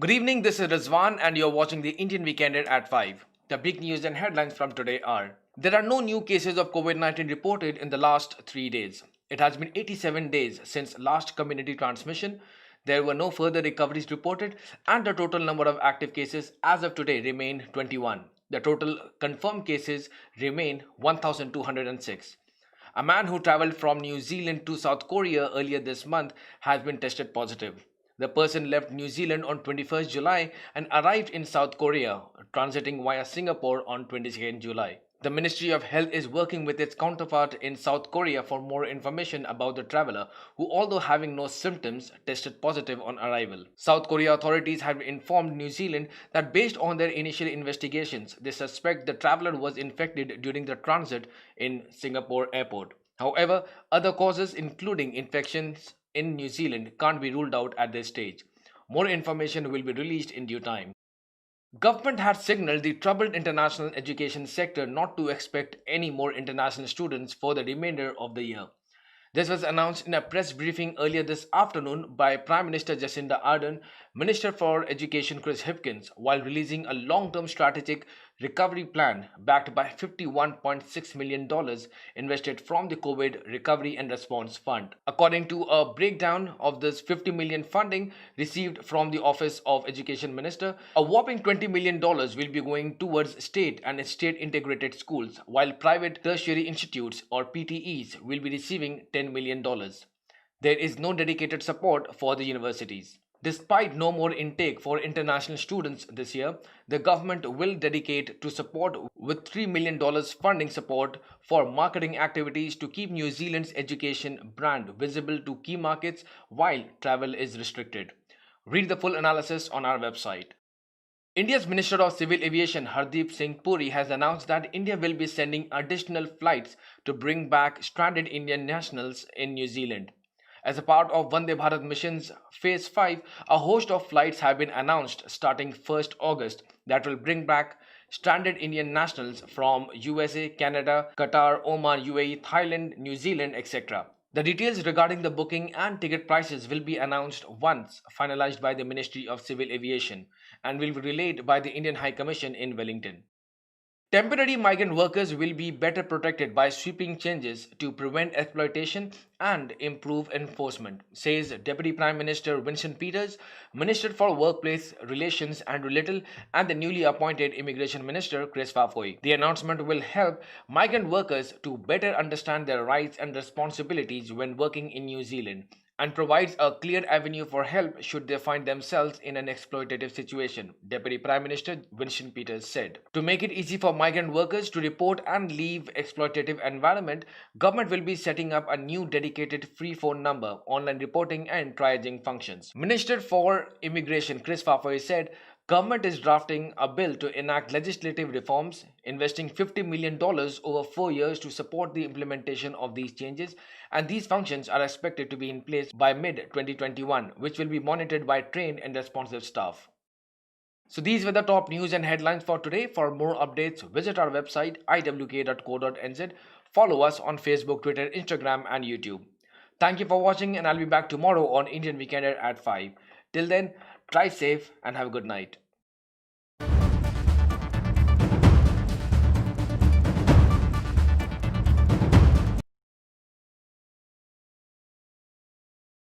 Good evening, this is Rizwan and you're watching the Indian Weekender at 5. The big news and headlines from today are: there are no new cases of COVID-19 reported in the last 3 days. It has been 87 days since last community transmission. There were no further recoveries reported and the total number of active cases as of today remain 21. The total confirmed cases remain 1206. A man who traveled from New Zealand to South Korea earlier this month has been tested positive. The person left New Zealand on 21st July and arrived in South Korea, transiting via Singapore on 22nd July. The Ministry of Health is working with its counterpart in South Korea for more information about the traveler who, although having no symptoms, tested positive on arrival. South Korea authorities have informed New Zealand that based on their initial investigations, they suspect the traveler was infected during the transit in Singapore airport. However, other causes including infections in New Zealand can't be ruled out at this stage. More information will be released in due time. Government had signaled the troubled international education sector not to expect any more international students for the remainder of the year. This was announced in a press briefing earlier this afternoon by Prime Minister Jacinda Ardern, Minister for Education Chris Hipkins, while releasing a long-term strategic recovery plan backed by $51.6 million invested from the COVID Recovery and Response Fund. According to a breakdown of this $50 million funding received from the Office of Education Minister, a whopping $20 million will be going towards state and state integrated schools, while private tertiary institutes or PTEs will be receiving $10 million. There is no dedicated support for the universities. Despite no more intake for international students this year, the government will dedicate to support with $3 million funding support for marketing activities to keep New Zealand's education brand visible to key markets while travel is restricted. Read the full analysis on our website. India's Minister of Civil Aviation Hardeep Singh Puri has announced that India will be sending additional flights to bring back stranded Indian nationals in New Zealand. As a part of Vande Bharat Mission's Phase 5, a host of flights have been announced starting 1st August that will bring back stranded Indian nationals from USA, Canada, Qatar, Oman, UAE, Thailand, New Zealand, etc. The details regarding the booking and ticket prices will be announced once finalized by the Ministry of Civil Aviation and will be relayed by the Indian High Commission in Wellington. Temporary migrant workers will be better protected by sweeping changes to prevent exploitation and improve enforcement, says Deputy Prime Minister Vincent Peters, Minister for Workplace Relations Andrew Little, and the newly appointed Immigration Minister Chris Fafoy. The announcement will help migrant workers to better understand their rights and responsibilities when working in New Zealand, and provides a clear avenue for help should they find themselves in an exploitative situation, Deputy Prime Minister Vincent Peters said. To make it easy for migrant workers to report and leave exploitative environment, government will be setting up a new dedicated free phone number, online reporting and triaging functions. Minister for Immigration Chris Fafoy said, government is drafting a bill to enact legislative reforms, investing $50 million over 4 years to support the implementation of these changes, and these functions are expected to be in place by mid-2021, which will be monitored by trained and responsive staff. So these were the top news and headlines for today. For more updates, visit our website iwk.co.nz. Follow us on Facebook, Twitter, Instagram and YouTube. Thank you for watching and I'll be back tomorrow on Indian Weekender at 5. Till then, drive safe and have a good night.